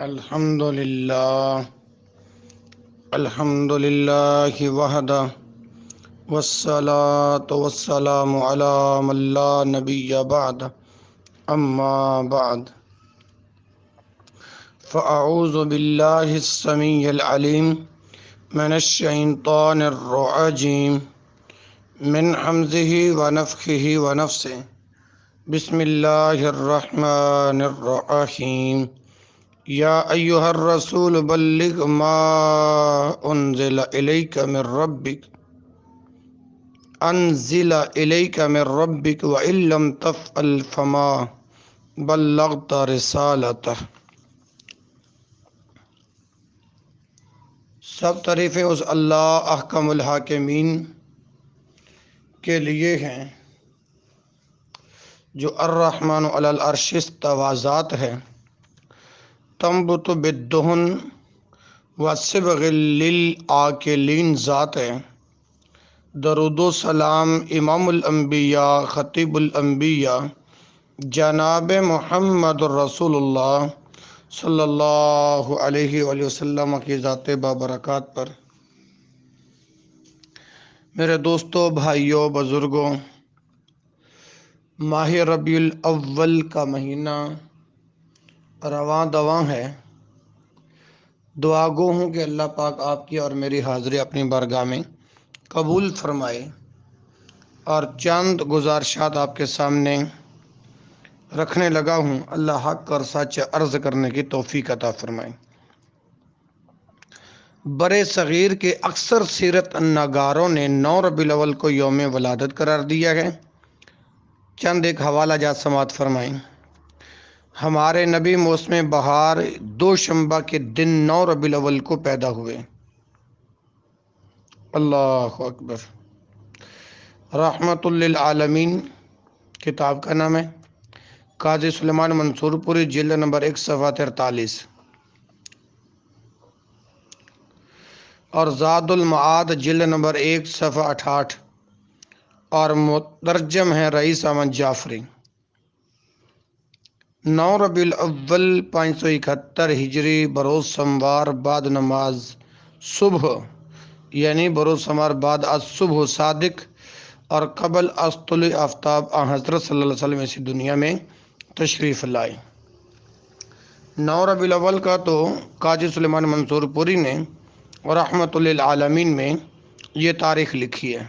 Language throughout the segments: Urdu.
الحمد للہ وحدہ والصلاة والسلام علی من لا نبی بعد اما بعد فاعوذ باللہ السمیع العلیم من الشیطان الرجیم من حمزہ ونفخہ ونفثہ بسم اللہ الرحمن الرحیم یا ایہا الرسول بلغ ما انزل الیک من ربک وان لم تفعل فما بلغت رسالتہ۔ سب تعریفیں اس اللہ احکم الحاکمین کے لیے ہیں جو الرحمن علی العرش استوی ذات ہے، تنبت بالدہن وصبغ للعاقلین ذات ہے۔ درود و سلام امام الانبیاء خطیب الانبیاء جناب محمد رسول اللہ صلی اللہ علیہ وآلہ وسلم کی ذات بابرکات پر۔ میرے دوستو، بھائیوں، بزرگوں، ماہ ربیع الاول کا مہینہ رواں دواں ہے۔ دعا گو ہوں کہ اللہ پاک آپ کی اور میری حاضری اپنی بارگاہ میں قبول فرمائے، اور چند گزارشات آپ کے سامنے رکھنے لگا ہوں۔ اللہ حق اور سچ عرض کرنے کی توفیق عطا فرمائے۔ برے صغیر کے اکثر سیرت نگاروں نے 9 ربیع الاول کو یوم ولادت قرار دیا ہے۔ چند ایک حوالہ جات سماعت فرمائیں۔ ہمارے نبی موسم بہار دوشنبہ کے دن 9 ربیع الاول کو پیدا ہوئے۔ اللہ اکبر۔ رحمت للعالمین کتاب کا نام ہے، قاضی سلیمان منصور پوری، جلد نمبر 1 صفحہ 43، اور زاد المعاد جلد نمبر 1 صفحہ 68، اور مترجم ہے رئیس احمد جعفری۔ 9 ربیع الاول 571 ہجری بروز سموار بعد نماز صبح، یعنی بروز سموار بعد از صبح صادق اور قبل از طلوع آفتاب حضرت صلی اللہ علیہ وسلم اسی دنیا میں تشریف لائے۔ 9 ربیع الاول کا تو قاضی سلیمان منصور پوری نے رحمت للعالمین میں یہ تاریخ لکھی ہے۔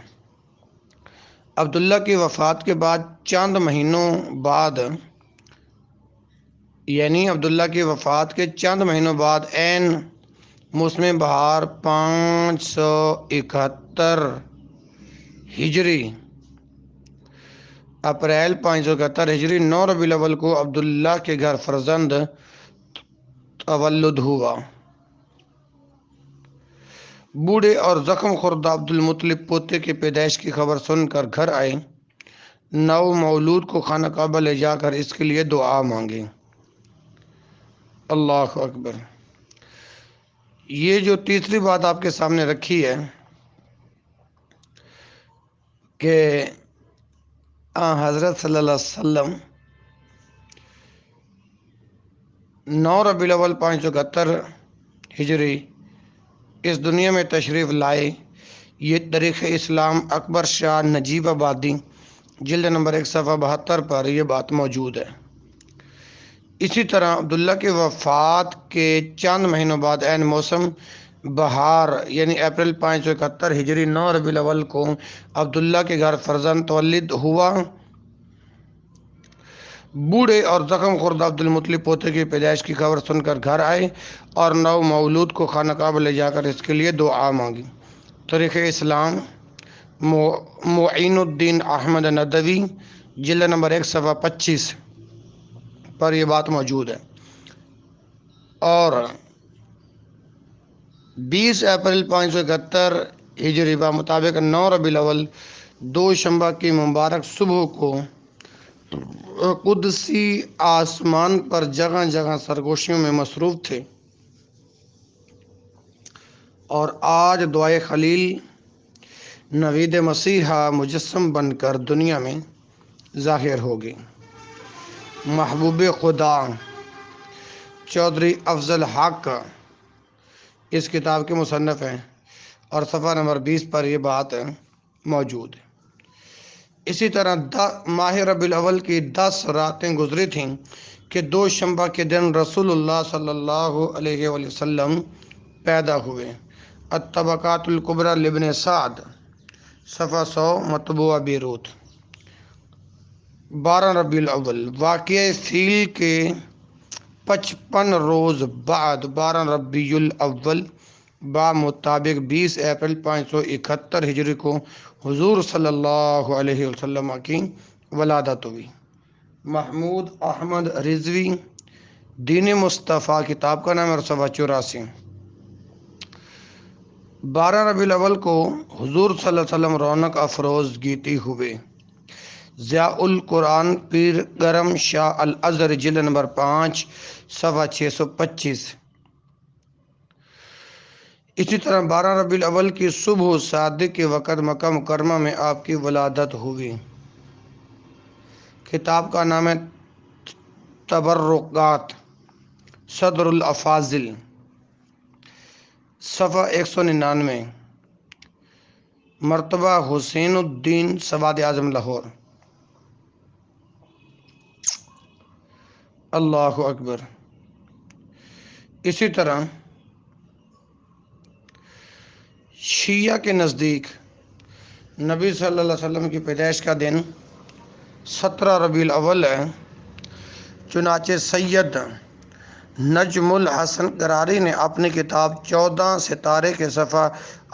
عبداللہ کی وفات کے بعد چند مہینوں بعد، یعنی عبداللہ کی وفات کے چند مہینوں بعد عین موسم بہار 571 ہجری اپریل 571 ہجری 9 ربیع الاول کو عبداللہ کے گھر فرزند تولد ہوا۔ بوڑھے اور زخم خوردہ عبد المطلب پوتے کی پیدائش کی خبر سن کر گھر آئے۔ نو مولود کو خانہ کعبہ لے جا کر اس کے لیے دعا مانگی۔ اللہ اکبر۔ یہ جو تیسری بات آپ کے سامنے رکھی ہے کہ حضرت صلی اللہ علیہ وسلم 9 ربیع الاول 571 ہجری اس دنیا میں تشریف لائے، یہ تاریخ اسلام اکبر شاہ نجیب آبادی جلد نمبر 1 صفحہ 72 پر یہ بات موجود ہے۔ اسی طرح عبداللہ کی وفات کے چند مہینوں بعد عین موسم بہار یعنی اپریل 571 ہجری 9 ربیع الاول کو عبداللہ کے گھر فرزند تولد ہوا۔ بوڑھے اور زخم خوردہ عبد المطلب پوتے کی پیدائش کی خبر سن کر گھر آئے اور نو مولود کو خانہ کعبہ لے جا کر اس کے لیے دعا مانگی۔ تاریخ اسلام معین الدین احمد ندوی جلد نمبر 1 صفحہ 25 پر یہ بات موجود ہے۔ اور 20 اپریل 571 ہجری مطابق 9 ربیع الاول دوشنبہ کی مبارک صبح کو قدسی آسمان پر جگہ جگہ سرگوشیوں میں مصروف تھے، اور آج دعائے خلیل نوید مسیحا مجسم بن کر دنیا میں ظاہر ہوگی۔ محبوب خدا چودھری افضل حق اس کتاب کے مصنف ہیں اور صفحہ نمبر 20 پر یہ بات موجود ہے۔ اسی طرح ماہ ربیع الاول کی 10 راتیں گزری تھیں کہ دوشنبہ کے دن رسول اللہ صلی اللہ علیہ وآلہ وسلم پیدا ہوئے۔ الطبقات الکبریٰ لابن سعد صفحہ 100 مطبوعہ بیروت۔ 12 ربیع الاول واقعہ فیل کے 55 روز بعد 12 ربیع الاول مطابق 20 اپریل 571 ہجری کو حضور صلی اللہ علیہ وسلم کی ولادت ہوئی۔ محمود احمد رضوی دین مصطفیٰ کتاب کا نام ہے، صفحہ 84۔ 12 ربیع الاول کو حضور صلی اللہ علیہ وسلم رونق افروز گیتی ہوئے۔ ضیاء القرآن پیر گرم شاہ الازہر جلد نمبر 5 صفحہ 625۔ اسی طرح 12 ربیع الاول کی صبح صادق کے وقت مکہ مکرمہ میں آپ کی ولادت ہوئی۔ کتاب کا نام ہے تبرکات صدر الافاضل صفحہ 199۔ مرتبہ حسین الدین سواد اعظم لاہور۔ اللہ اکبر۔ اسی طرح شیعہ کے نزدیک نبی صلی اللہ علیہ وسلم کی پیدائش کا دن 17 ربیع الاول ہے، چنانچہ سید نجم الحسن قراری نے اپنی کتاب 14 ستارے کے صفحہ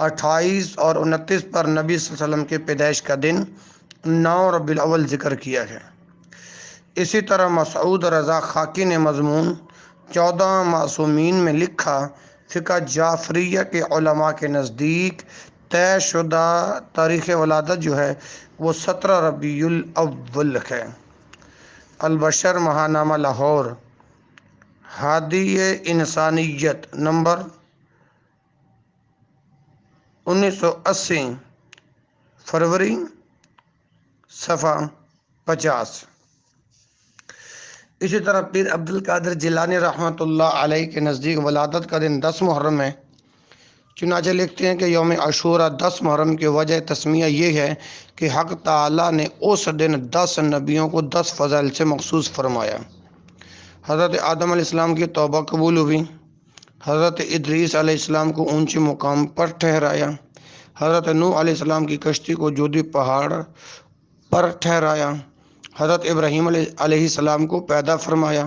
28 اور 29 پر نبی صلی اللہ علیہ وسلم کی پیدائش کا دن 9 ربیع الاول ذکر کیا ہے۔ اسی طرح مسعود رضا خاکی نے مضمون 14 معصومین میں لکھا، فقہ جعفریہ کے علماء کے نزدیک طے شدہ تاریخ ولادت جو ہے وہ 17 ربیع الاول ہے۔ البشر ماہنامہ لاہور، ہادی انسانیت نمبر 1980 فروری صفحہ 50۔ اسی طرح پیر عبد القادر جیلانی رحمۃ اللہ علیہ کے نزدیک ولادت کا دن 10 محرم ہے، چنانچہ لکھتے ہیں کہ یوم عاشوراء 10 محرم کی وجہ تسمیہ یہ ہے کہ حق تعالیٰ نے اس دن 10 نبیوں کو 10 فضائل سے مخصوص فرمایا۔ حضرت آدم علیہ السلام کی توبہ قبول ہوئی، حضرت ادریس علیہ السلام کو اونچے مقام پر ٹھہرایا، حضرت نوح علیہ السلام کی کشتی کو جودی پہاڑ پر ٹھہرایا، حضرت ابراہیم علیہ السلام کو پیدا فرمایا،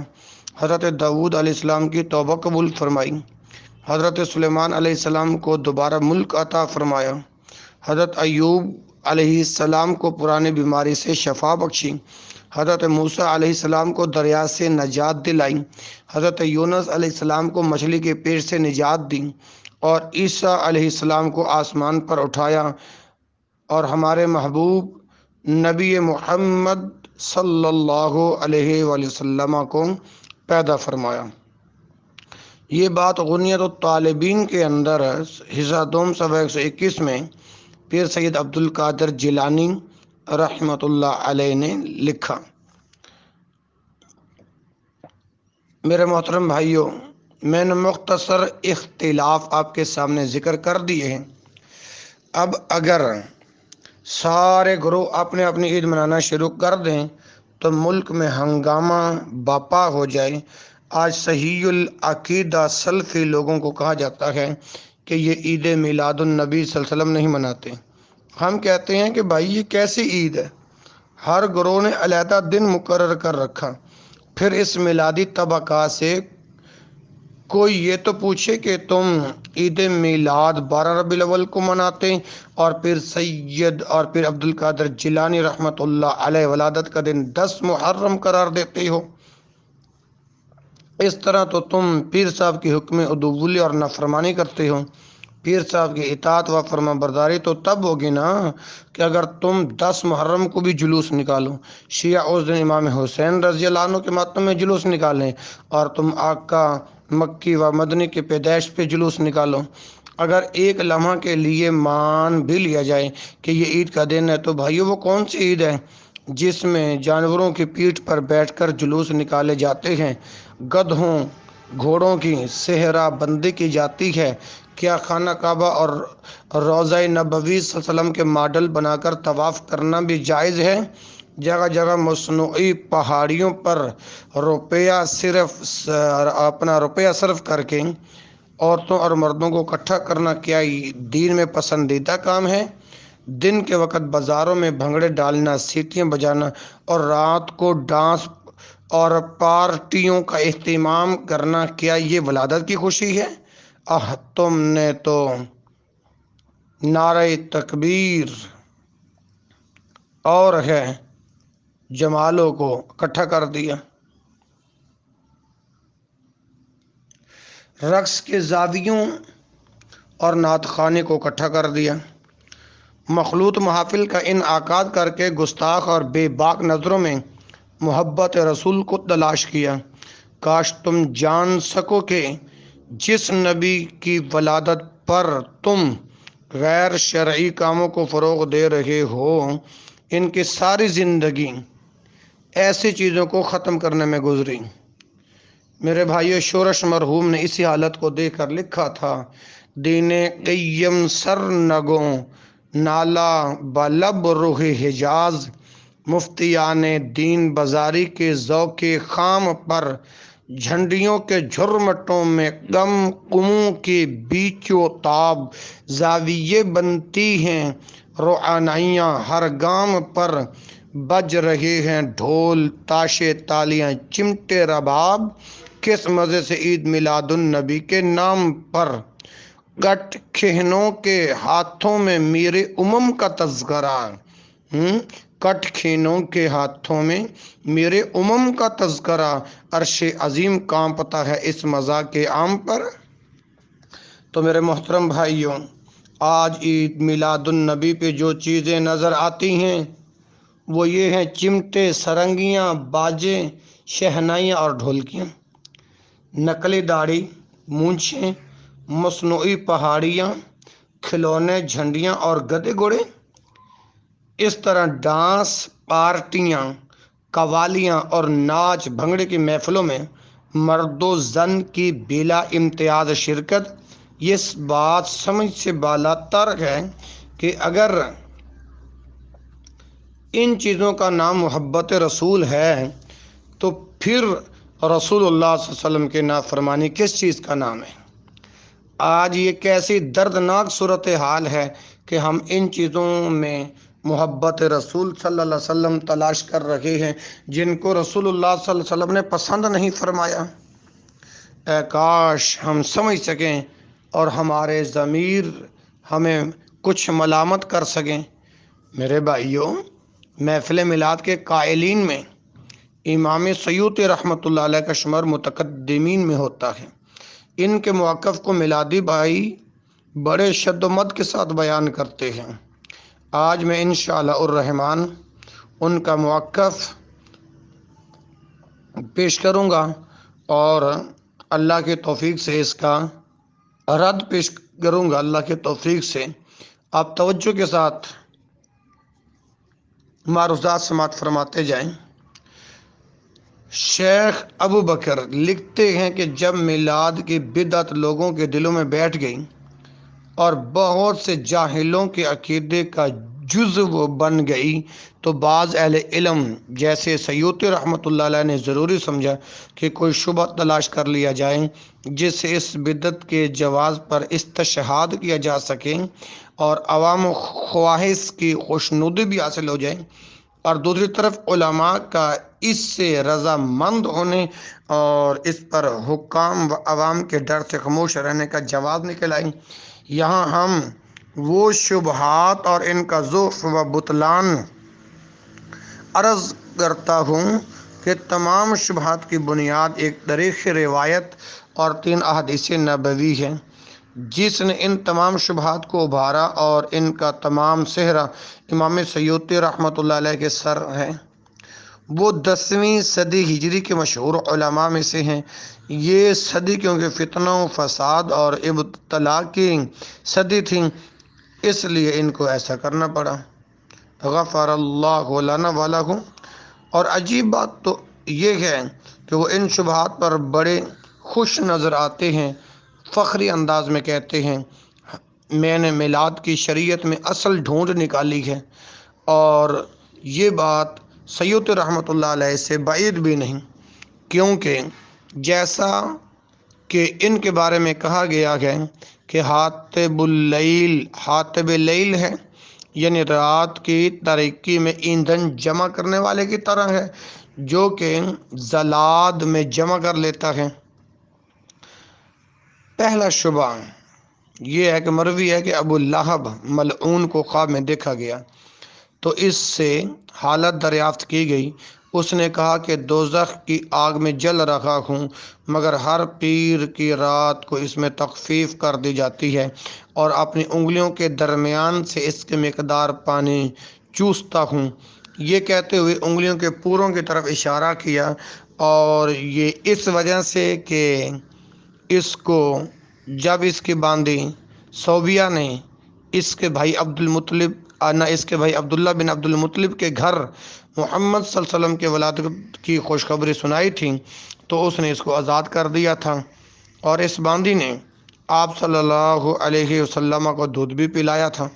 حضرت داؤد علیہ السلام کی توبہ قبول فرمائی، حضرت سلیمان علیہ السلام کو دوبارہ ملک عطا فرمایا، حضرت ایوب علیہ السلام کو پرانی بیماری سے شفا بخشی، حضرت موسیٰ علیہ السلام کو دریا سے نجات دلائی، حضرت یونس علیہ السلام کو مچھلی کے پیٹ سے نجات دی، اور عیسیٰ علیہ السلام کو آسمان پر اٹھایا، اور ہمارے محبوب نبی محمد صلی اللہ علیہ وآلہ وسلم کو پیدا فرمایا۔ یہ بات غنیت الطالبین کے اندر حصہ دوم صفحہ 121 میں پیر سید عبد القادر جیلانی رحمۃ اللہ علیہ نے لکھا۔ میرے محترم بھائیوں، میں نے مختصر اختلاف آپ کے سامنے ذکر کر دیے ہیں۔ اب اگر سارے گروہ اپنے اپنی عید منانا شروع کر دیں تو ملک میں ہنگامہ باپا ہو جائے۔ آج صحیح العقیدہ سلفی لوگوں کو کہا جاتا ہے کہ یہ عید میلاد النبی صلی اللہ علیہ وسلم نہیں مناتے۔ ہم کہتے ہیں کہ بھائی یہ کیسی عید ہے؟ ہر گروہ نے علیحدہ دن مقرر کر رکھا، پھر اس میلادی طبقہ سے کوئی یہ تو پوچھے کہ تم عید میلاد 12 ربیع الاول کو مناتے اور پھر سید اور پھر عبد القادر جیلانی رحمۃ اللہ علیہ ولادت کا دن 10 محرم قرار دیتے ہو۔ اس طرح تو تم پیر صاحب کی حکم عدولی اور نافرمانی کرتے ہو۔ پیر صاحب کی اطاعت و فرما برداری تو تب ہوگی نا کہ اگر تم 10 محرم کو بھی جلوس نکالو، شیعہ اس دن امام حسین رضی اللہ عنہ کے ماتم میں جلوس نکالیں، اور تم آقا مکی و مدنی کے پیدائش پہ جلوس نکالو۔ اگر ایک لمحہ کے لیے مان بھی لیا جائے کہ یہ عید کا دن ہے، تو بھائیو وہ کون سی عید ہے جس میں جانوروں کی پیٹھ پر بیٹھ کر جلوس نکالے جاتے ہیں، گدھوں گھوڑوں کی صحرا بندی کی جاتی ہے؟ کیا خانہ کعبہ اور روضہ نبوی صلی اللہ علیہ وسلم کے ماڈل بنا کر طواف کرنا بھی جائز ہے؟ جگہ جگہ مصنوعی پہاڑیوں پر روپیہ صرف کر کے عورتوں اور مردوں کو اکٹھا کرنا کیا دین میں پسندیدہ کام ہے؟ دن کے وقت بازاروں میں بھنگڑے ڈالنا، سیٹیاں بجانا اور رات کو ڈانس اور پارٹیوں کا اہتمام کرنا کیا یہ ولادت کی خوشی ہے؟ تم نے تو نعرہ تکبیر اور ہے جمالوں کو اکٹھا کر دیا، رقص کے زاویوں اور نعت خانے کو اکٹھا کر دیا، مخلوط محافل کا انعقاد کر کے گستاخ اور بے باک نظروں میں محبت رسول کو تلاش کیا۔ کاش تم جان سکو کہ جس نبی کی ولادت پر تم غیر شرعی کاموں کو فروغ دے رہے ہو، ان کی ساری زندگی ایسی چیزوں کو ختم کرنے میں گزری۔ میرے بھائیو، شورش مرحوم نے اسی حالت کو دیکھ کر لکھا تھا: دین قیم سر نگوں نالا بلب روح حجاز، مفتیان دین بازاری کے ذوق خام پر جھنڈیوں کے جھرمٹوں میں غم قموں کے بیچو تاب زاویے بنتی ہیں، روعنائیاں ہر گام پر بج رہے ہیں ڈھول تاشے تالیاں چمٹے رباب، کس مزے سے عید میلاد النبی کے نام پر کٹ کھینوں کے ہاتھوں میں میرے کا تذکرہ، کٹ کھینوں کے ہاتھوں میں میرے کا تذکرہ، عرش عظیم کانپتا ہے اس مذاق کے عام پر۔ تو میرے محترم بھائیوں، آج عید میلاد النبی پہ جو چیزیں نظر آتی ہیں وہ یہ ہیں: چمٹے، سرنگیاں، باجے، شہنائیاں اور ڈھولکیاں، نقلی داڑھی، مونچھیں، مصنوعی پہاڑیاں، کھلونے، جھنڈیاں اور گدے گھوڑے۔ اس طرح ڈانس پارٹیاں، قوالیاں اور ناچ بھنگڑے کی محفلوں میں مرد و زن کی بلا امتیاز شرکت، یہ بات سمجھ سے بالا تر ہے کہ اگر ان چیزوں کا نام محبت رسول ہے تو پھر رسول اللہ صلی اللہ علیہ وسلم کے نافرمانی کس چیز کا نام ہے؟ آج یہ کیسی دردناک صورتحال ہے کہ ہم ان چیزوں میں محبت رسول صلی اللہ علیہ وسلم تلاش کر رہے ہیں جن کو رسول اللہ صلی اللہ علیہ وسلم نے پسند نہیں فرمایا۔ اے کاش ہم سمجھ سکیں اور ہمارے ضمیر ہمیں کچھ ملامت کر سکیں۔ میرے بھائیوں، محفل میلاد کے قائلین میں امام سیوطی رحمۃ اللہ علیہ کا شمار متقدمین میں ہوتا ہے۔ ان کے موقف کو میلادی بھائی بڑے شد و مد کے ساتھ بیان کرتے ہیں۔ آج میں انشاءاللہ الرحمن ان کا موقف پیش کروں گا اور اللہ کے توفیق سے اس کا رد پیش کروں گا۔ اللہ کے توفیق سے آپ توجہ کے ساتھ معروضات سماعت فرماتے جائیں۔ شیخ ابو بکر لکھتے ہیں کہ جب میلاد کی بدعت لوگوں کے دلوں میں بیٹھ گئی اور بہت سے جاہلوں کے عقیدے کا جزو بن گئی تو بعض اہل علم جیسے سیوطی رحمۃ اللہ علیہ نے ضروری سمجھا کہ کوئی شبہ تلاش کر لیا جائے جس سے اس بدعت کے جواز پر استشہاد کیا جا سکے اور عوام و خواہش کی خوشنودی بھی حاصل ہو جائے، اور دوسری طرف علماء کا اس سے رضامند ہونے اور اس پر حکام و عوام کے ڈر سے خاموش رہنے کا جواز نکل آئے۔ یہاں ہم وہ شبہات اور ان کا ضعف و بطلان عرض کرتا ہوں کہ تمام شبہات کی بنیاد ایک تاریخی روایت اور 3 احادیث نبوی ہے جس نے ان تمام شبہات کو ابھارا، اور ان کا تمام سہرا امام سیوطی رحمۃ اللہ علیہ کے سر ہے۔ وہ 10ویں صدی ہجری کے مشہور علماء میں سے ہیں۔ یہ صدی کیونکہ فتنوں، فساد اور ابتلا کی صدی تھی، اس لیے ان کو ایسا کرنا پڑا۔ غفر اللہ لنا ولہم۔ اور عجیب بات تو یہ ہے کہ وہ ان شبہات پر بڑے خوش نظر آتے ہیں، فخری انداز میں کہتے ہیں میں نے میلاد کی شریعت میں اصل ڈھونڈ نکالی ہے، اور یہ بات سیوطی رحمۃ اللہ علیہ سے بعید بھی نہیں، کیونکہ جیسا کہ ان کے بارے میں کہا گیا ہے کہ حاطب اللیل ہے، یعنی رات کی تاریکی میں ایندھن جمع کرنے والے کی طرح ہے، جو کہ زلاد میں جمع کر لیتا ہے۔ پہلا شبہ یہ ہے کہ مروی ہے کہ ابو لہب ملعون کو خواب میں دیکھا گیا، تو اس سے حالت دریافت کی گئی۔ اس نے کہا کہ دوزخ کی آگ میں جل رہا ہوں، مگر ہر پیر کی رات کو اس میں تخفیف کر دی جاتی ہے، اور اپنی انگلیوں کے درمیان سے اس کے مقدار پانی چوستا ہوں۔ یہ کہتے ہوئے انگلیوں کے پوروں کی طرف اشارہ کیا، اور یہ اس وجہ سے کہ اس کو جب اس کی باندھی صوبیہ نے اس کے بھائی عبداللہ بن عبد المطلب کے گھر محمد صلی اللہ علیہ وسلم کے ولادت کی خوشخبری سنائی تھی، تو اس نے اس کو آزاد کر دیا تھا، اور اس باندھی نے آپ صلی اللہ علیہ وسلم کو دودھ بھی پلایا تھا۔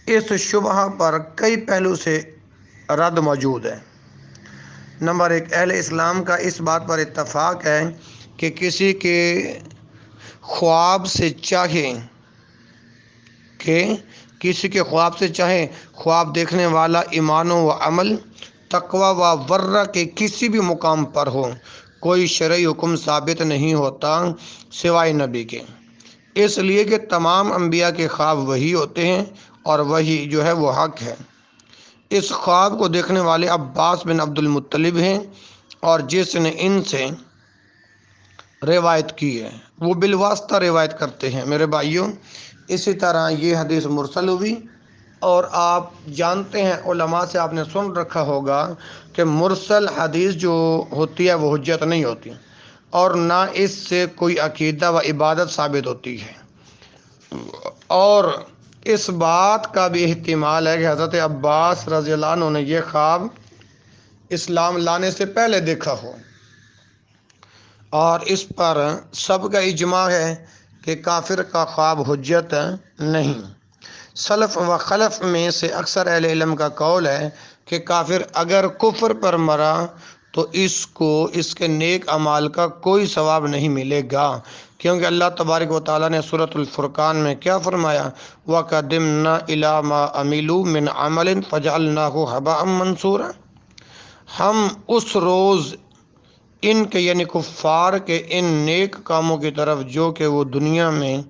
اس شبہ پر کئی پہلو سے رد موجود ہے۔ نمبر 1، اہل اسلام کا اس بات پر اتفاق ہے کہ کسی کے خواب سے چاہے خواب دیکھنے والا ایمان و عمل، تقوی و ورع کے کسی بھی مقام پر ہو، کوئی شرعی حکم ثابت نہیں ہوتا سوائے نبی کے، اس لیے کہ تمام انبیاء کے خواب وحی ہوتے ہیں، اور وحی جو ہے وہ حق ہے۔ اس خواب کو دیکھنے والے عباس بن عبد المطلب ہیں، اور جس نے ان سے روایت کی ہے وہ بالواسطہ روایت کرتے ہیں۔ میرے بھائیوں، اسی طرح یہ حدیث مرسل ہوئی، اور آپ جانتے ہیں علماء سے آپ نے سن رکھا ہوگا کہ مرسل حدیث جو ہوتی ہے وہ حجت نہیں ہوتی، اور نہ اس سے کوئی عقیدہ و عبادت ثابت ہوتی ہے، اور اس بات کا بھی احتمال ہے کہ حضرت عباس رضی اللہ عنہ نے یہ خواب اسلام لانے سے پہلے دیکھا ہو، اور اس پر سب کا اجماع ہے کہ کافر کا خواب حجت نہیں۔ سلف و خلف میں سے اکثر اہل علم کا قول ہے کہ کافر اگر کفر پر مرا تو اس کو اس کے نیک اعمال کا کوئی ثواب نہیں ملے گا، کیونکہ اللہ تبارک و تعالیٰ نے سورۃ الفرقان میں کیا فرمایا؟ وَقَدِمْنَا إِلَىٰ مَا عَمِلُوا مِنْ عَمَلٍ فَجَعَلْنَاهُ هَبَاءً مَنْثُورًا۔ ہم اس روز ان کے یعنی کفار کے ان نیک کاموں کی طرف جو کہ وہ دنیا میں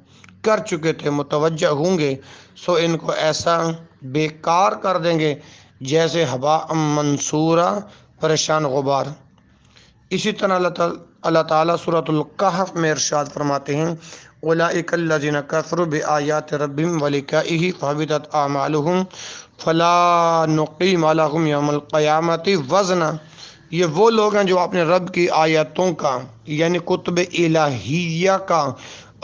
کر چکے تھے متوجہ ہوں گے، سو ان کو ایسا بیکار کر دیں گے جیسے ہباء منصورہ، پریشان غبار۔ اسی طرح اللہ تعالیٰ سورۃ الکہف میں ارشاد فرماتے ہیں اولئک الذین کفروا بآیات ربہم ولقائہ فحبطت اعمالہم فلا نقیم لہم یوم القیامۃ وزنا۔ یہ وہ لوگ ہیں جو اپنے رب کی آیتوں کا یعنی کتب الہیہ کا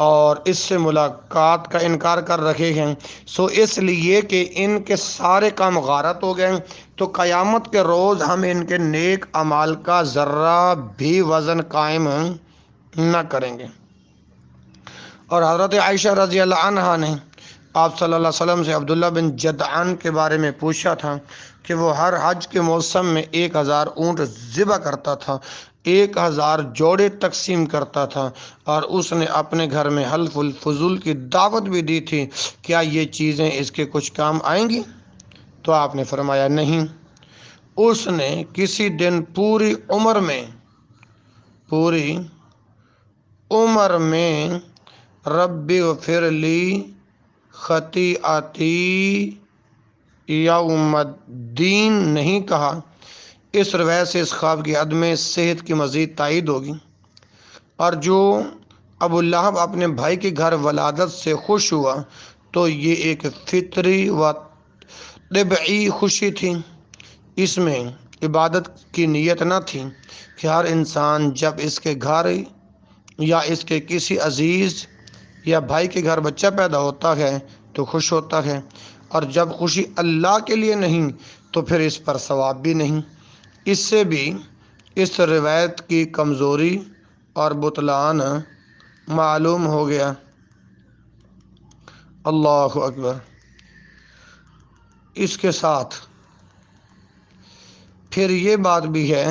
اور اس سے ملاقات کا انکار کر رہے ہیں، سو اس لیے کہ ان کے سارے کام غارت ہو گئے، تو قیامت کے روز ہم ان کے نیک اعمال کا ذرہ بھی وزن قائم نہ کریں گے۔ اور حضرت عائشہ رضی اللہ عنہا نے آپ صلی اللہ علیہ وسلم سے عبداللہ بن جدعان کے بارے میں پوچھا تھا کہ وہ ہر حج کے موسم میں 1000 اونٹ ذبح کرتا تھا، 1000 جوڑے تقسیم کرتا تھا، اور اس نے اپنے گھر میں حلف الفضول کی دعوت بھی دی تھی، کیا یہ چیزیں اس کے کچھ کام آئیں گی؟ تو آپ نے فرمایا نہیں۔ اس نے کسی دن پوری عمر میں رب اغفر لی خطیئتی یوم الدین نہیں کہا۔ اس روایت سے اس خواب کی عدم صحت کی مزید تائید ہوگی، اور جو ابو لہب اپنے بھائی کے گھر ولادت سے خوش ہوا تو یہ ایک فطری و طبعی خوشی تھی، اس میں عبادت کی نیت نہ تھی کہ ہر انسان جب اس کے گھر یا اس کے کسی عزیز یا بھائی کے گھر بچہ پیدا ہوتا ہے تو خوش ہوتا ہے، اور جب خوشی اللہ کے لیے نہیں تو پھر اس پر ثواب بھی نہیں۔ اس سے بھی اس روایت کی کمزوری اور بطلان معلوم ہو گیا۔ اللہ اکبر۔ اس کے ساتھ پھر یہ بات بھی ہے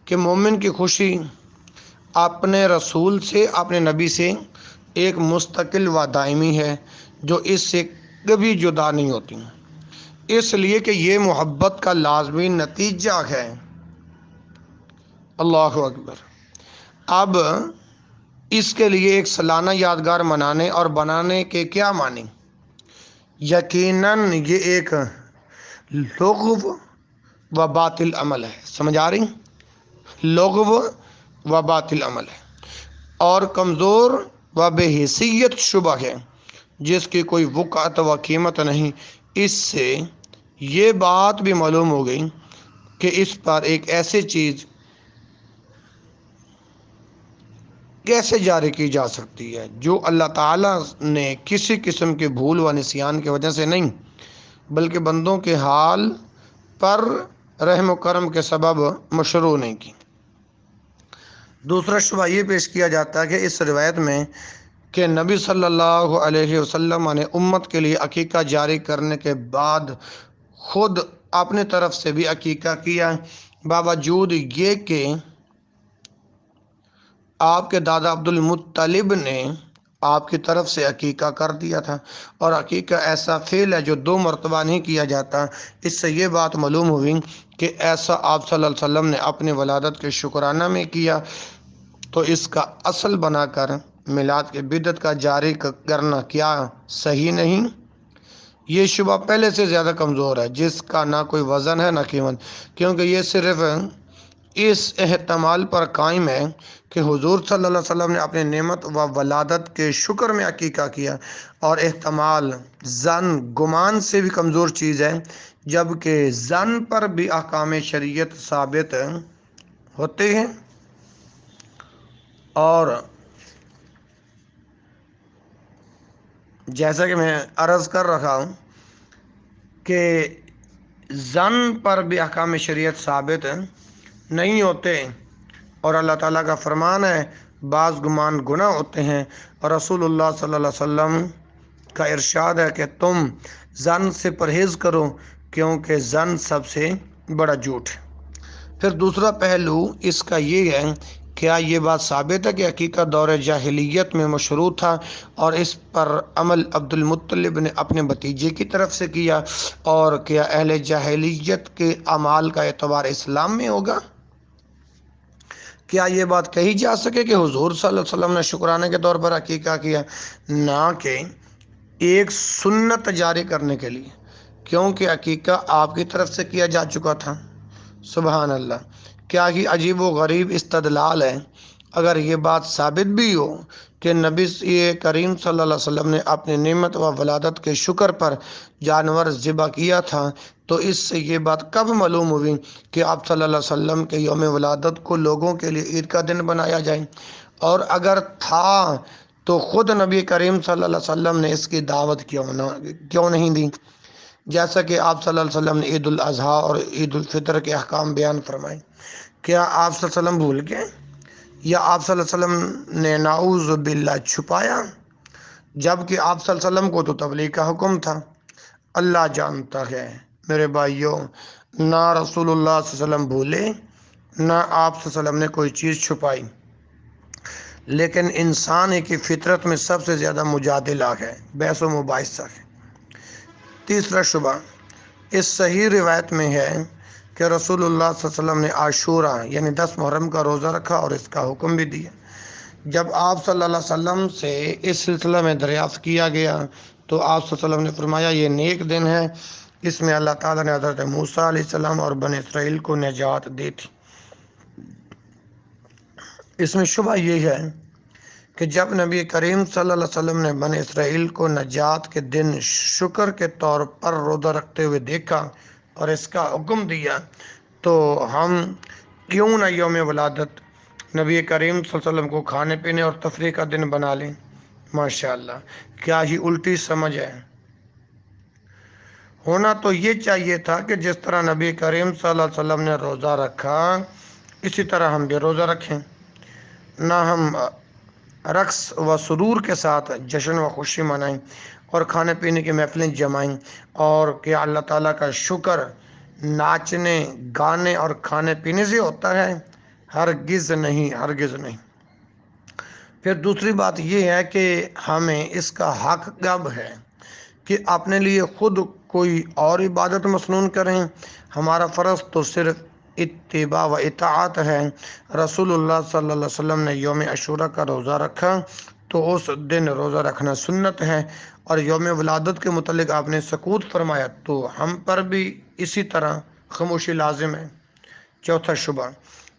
کہ مومن کی خوشی اپنے رسول سے، اپنے نبی سے ایک مستقل و دائمی ہے جو اس سے کبھی جدا نہیں ہوتی، اس لیے کہ یہ محبت کا لازمی نتیجہ ہے۔ اللہ اکبر۔ اب اس کے لیے ایک سالانہ یادگار منانے اور بنانے کے کیا معنی؟ یقیناً یہ ایک لغو و باطل عمل ہے۔ سمجھ آ رہی؟ لغو و باطل عمل ہے اور کمزور و بے حیثیت شبہ ہے جس کی کوئی وقعت و قیمت نہیں۔ اس سے یہ بات بھی معلوم ہو گئی کہ اس پر ایک ایسی چیز کیسے جاری کی جا سکتی ہے جو اللہ تعالیٰ نے کسی قسم کے بھول و نسیان کی وجہ سے نہیں بلکہ بندوں کے حال پر رحم و کرم کے سبب مشروع نہیں کی۔ دوسرا شبہ یہ پیش کیا جاتا ہے کہ اس روایت میں کہ نبی صلی اللہ علیہ وسلم نے امت کے لیے عقیقہ جاری کرنے کے بعد خود اپنے طرف سے بھی عقیقہ کیا، باوجود یہ کہ آپ کے دادا عبد المطلب نے آپ کی طرف سے عقیقہ کر دیا تھا، اور عقیقہ ایسا فعل ہے جو 2 مرتبہ نہیں کیا جاتا۔ اس سے یہ بات معلوم ہوئی کہ ایسا آپ صلی اللہ علیہ وسلم نے اپنی ولادت کے شکرانہ میں کیا، تو اس کا اصل بنا کر میلاد کے بدعت کا جاری کرنا کیا صحیح نہیں؟ یہ شبہ پہلے سے زیادہ کمزور ہے، جس کا نہ کوئی وزن ہے نہ قیمت، کیونکہ یہ صرف اس احتمال پر قائم ہے کہ حضور صلی اللہ علیہ وسلم نے اپنی نعمت و ولادت کے شکر میں عقیقہ کیا، اور احتمال ظن گمان سے بھی کمزور چیز ہے، جبکہ ظن پر بھی احکام شریعت ثابت ہوتے ہیں۔ اور جیسا کہ میں عرض کر رہا ہوں کہ ظن پر بھی احکام شریعت ثابت نہیں ہوتے، اور اللہ تعالیٰ کا فرمان ہے بعض گمان گناہ ہوتے ہیں، اور رسول اللہ صلی اللہ علیہ وسلم کا ارشاد ہے کہ تم ظن سے پرہیز کرو کیونکہ ظن سب سے بڑا جھوٹ ہے۔ پھر دوسرا پہلو اس کا یہ ہے، کیا یہ بات ثابت ہے کہ عقیقہ دور جاہلیت میں مشروع تھا اور اس پر عمل عبد المطلب نے اپنے بھتیجے کی طرف سے کیا، اور کیا اہل جاہلیت کے اعمال کا اعتبار اسلام میں ہوگا؟ کیا یہ بات کہی جا سکے کہ حضور صلی اللہ علیہ وسلم نے شکرانے کے طور پر عقیقہ کیا، نہ کہ ایک سنت جاری کرنے کے لیے، کیونکہ عقیقہ آپ کی طرف سے کیا جا چکا تھا؟ سبحان اللہ، کیا ہی عجیب و غریب استدلال ہے۔ اگر یہ بات ثابت بھی ہو کہ نبی کریم صلی اللہ علیہ وسلم نے اپنی نعمت و ولادت کے شکر پر جانور ذبح کیا تھا، تو اس سے یہ بات کب معلوم ہوئی کہ آپ صلی اللہ علیہ وسلم کے یوم ولادت کو لوگوں کے لیے عید کا دن بنایا جائے؟ اور اگر تھا تو خود نبی کریم صلی اللہ علیہ وسلم نے اس کی دعوت کیوں نہیں دی؟ جیسا کہ آپ صلی اللہ علیہ وسلم نے عید الاضحیٰ اور عید الفطر کے احکام بیان فرمائے، کیا آپ صلی اللہ علیہ وسلم بھول گئے، یا آپ صلی اللہ علیہ وسلم نے نعوذ باللہ چھپایا؟ جبکہ آپ صلی اللہ علیہ وسلم کو تو تبلیغ کا حکم تھا۔ اللہ جانتا ہے میرے بھائیوں، نہ رسول اللہ صلی اللہ علیہ وسلم بھولے، نہ آپ صلی اللہ علیہ وسلم نے کوئی چیز چھپائی، لیکن انسان کی فطرت میں سب سے زیادہ مجادلہ ہے، بحث و مباحثہ ہے۔ تیسرا شبہ اس صحیح روایت میں ہے کہ رسول اللہ صلی اللہ علیہ وسلم نے عاشورہ یعنی 10 محرم کا روزہ رکھا اور اس کا حکم بھی دیا۔ جب آپ صلی اللہ علیہ وسلم سے اس سلسلہ میں دریافت کیا گیا تو آپ صلی اللہ علیہ وسلم نے فرمایا یہ نیک دن ہے، اس میں اللہ تعالیٰ نے حضرت موسیٰ علیہ السلام اور بنی اسرائیل کو نجات دی تھی۔ اس میں شبہ یہ ہے کہ جب نبی کریم صلی اللہ علیہ وسلم نے بنی اسرائیل کو نجات کے دن شکر کے طور پر روزہ رکھتے ہوئے دیکھا اور اس کا حکم دیا، تو ہم کیوں نہ یوم ولادت نبی کریم صلی اللہ علیہ وسلم کو کھانے پینے اور تفریح کا دن بنا لیں؟ ماشاءاللہ، کیا ہی الٹی سمجھ ہے۔ ہونا تو یہ چاہیے تھا کہ جس طرح نبی کریم صلی اللہ علیہ وسلم نے روزہ رکھا اسی طرح ہم بھی روزہ رکھیں، نہ ہم رقص و سرور کے ساتھ جشن و خوشی منائیں اور کھانے پینے کی محفلیں جمائیں، اور کہ اللہ تعالیٰ کا شکر ناچنے گانے اور کھانے پینے سے ہوتا ہے؟ ہرگز نہیں، ہرگز نہیں۔ پھر دوسری بات یہ ہے کہ ہمیں اس کا حق کب ہے کہ اپنے لیے خود کوئی اور عبادت مسنون کریں؟ ہمارا فرض تو صرف اتباع و اطاعت ہے۔ رسول اللہ صلی اللہ علیہ وسلم نے یوم عاشوراء کا روزہ رکھا تو اس دن روزہ رکھنا سنت ہے، اور یوم ولادت کے متعلق آپ نے سکوت فرمایا تو ہم پر بھی اسی طرح خاموشی لازم ہے۔ چوتھا شبہ،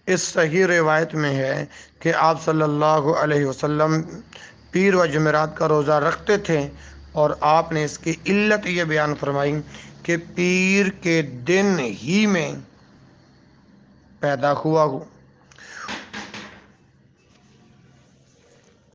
اس صحیح روایت میں ہے کہ آپ صلی اللہ علیہ وسلم پیر و جمعرات کا روزہ رکھتے تھے، اور آپ نے اس کی علت یہ بیان فرمائی کہ پیر کے دن ہی میں پیدا ہوا ہوں۔